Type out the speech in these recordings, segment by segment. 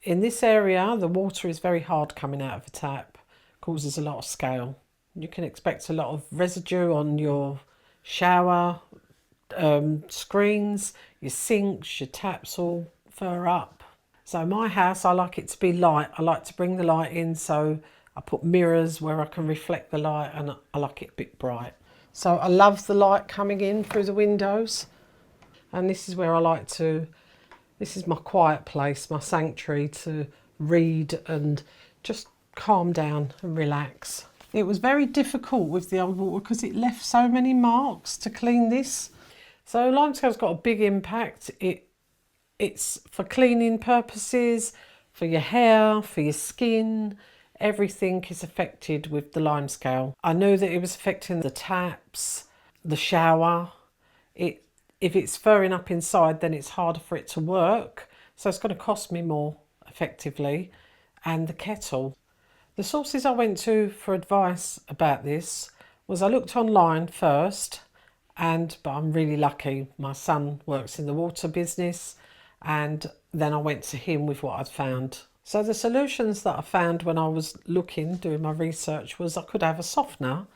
In this area, the water is very hard coming out of the tap, causes a lot of scale. You can expect a lot of residue on your shower screens, your sinks, your taps all fur up. So my house, I like it to be light. I like to bring the light in, so I put mirrors where I can reflect the light, and I like it a bit bright. So I love the light coming in through the windows, and this is where I like to, this is my quiet place, my sanctuary to read and just calm down and relax. It was very difficult with the old water because it left so many marks to clean this. So Limescale's got a big impact. It's for cleaning purposes, for your hair, for your skin. Everything is affected with the Limescale. I knew that it was affecting the taps, the shower. If it's furring up inside, then it's harder for it to work. So it's going to cost me more effectively. And the kettle. The sources I went to for advice about this was I looked online first, but I'm really lucky. My son works in the water business, and then I went to him with what I'd found. So the solutions that I found when I was doing my research, was I could have a softener,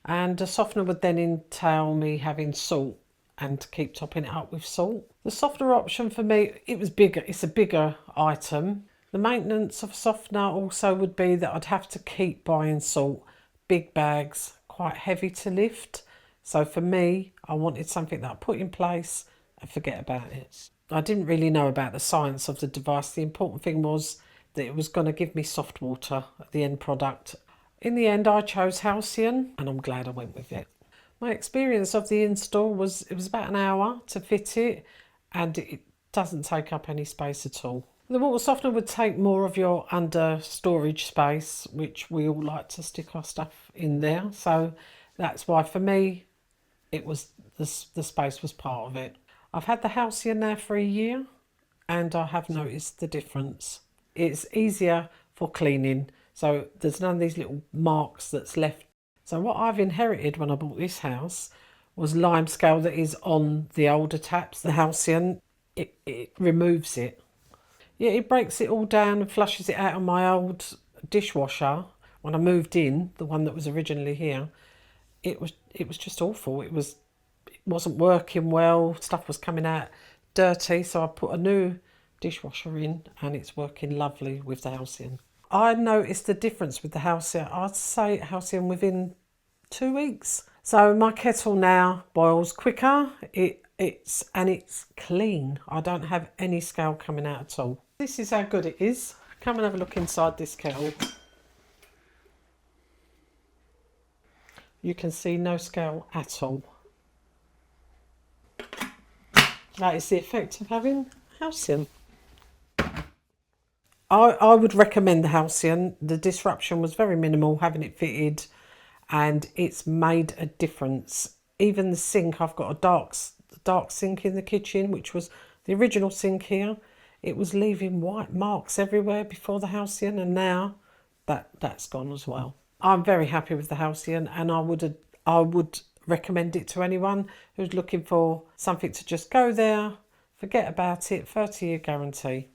and a softener would then entail me having salt and keep topping it up with salt. The softener option for me, it was bigger. It's a bigger item. The maintenance of a softener also would be that I'd have to keep buying salt, big bags, quite heavy to lift. So for me, I wanted something that I put in place and forget about it. I didn't really know about the science of the device. The important thing was that it was going to give me soft water at the end product. In the end, I chose Halcyan, and I'm glad I went with it. My experience of the install was, it was about an hour to fit it, and it doesn't take up any space at all. The water softener would take more of your under storage space, which we all like to stick our stuff in there. So that's why for me, it was the space was part of it. I've had the Halcyan now for a year, and I have noticed the difference. It's easier for cleaning, so there's none of these little marks that's left. So what I've inherited when I bought this house was Limescale that is on the older taps. The Halcyan, it removes it. Yeah, it breaks it all down and flushes it out of my old dishwasher. When I moved in, the one that was originally here, it was just awful. It wasn't working well. Stuff was coming out dirty, so I put a new dishwasher in, and it's working lovely with the Halcyan. I noticed the difference with the Halcyan. I'd say Halcyan within 2 weeks. So my kettle now boils quicker. It's clean. I don't have any scale coming out at all. This is how good it is. Come and have a look inside this kettle. You can see no scale at all. That is the effect of having Halcyan. I would recommend the Halcyan. The disruption was very minimal having it fitted, and it's made a difference. Even the sink, I've got a dark sink in the kitchen, which was the original sink here. It was leaving white marks everywhere before the Halcyan, and now that's gone as well. I'm very happy with the Halcyan, and I would recommend it to anyone who's looking for something to just go there, forget about it, 30-year guarantee.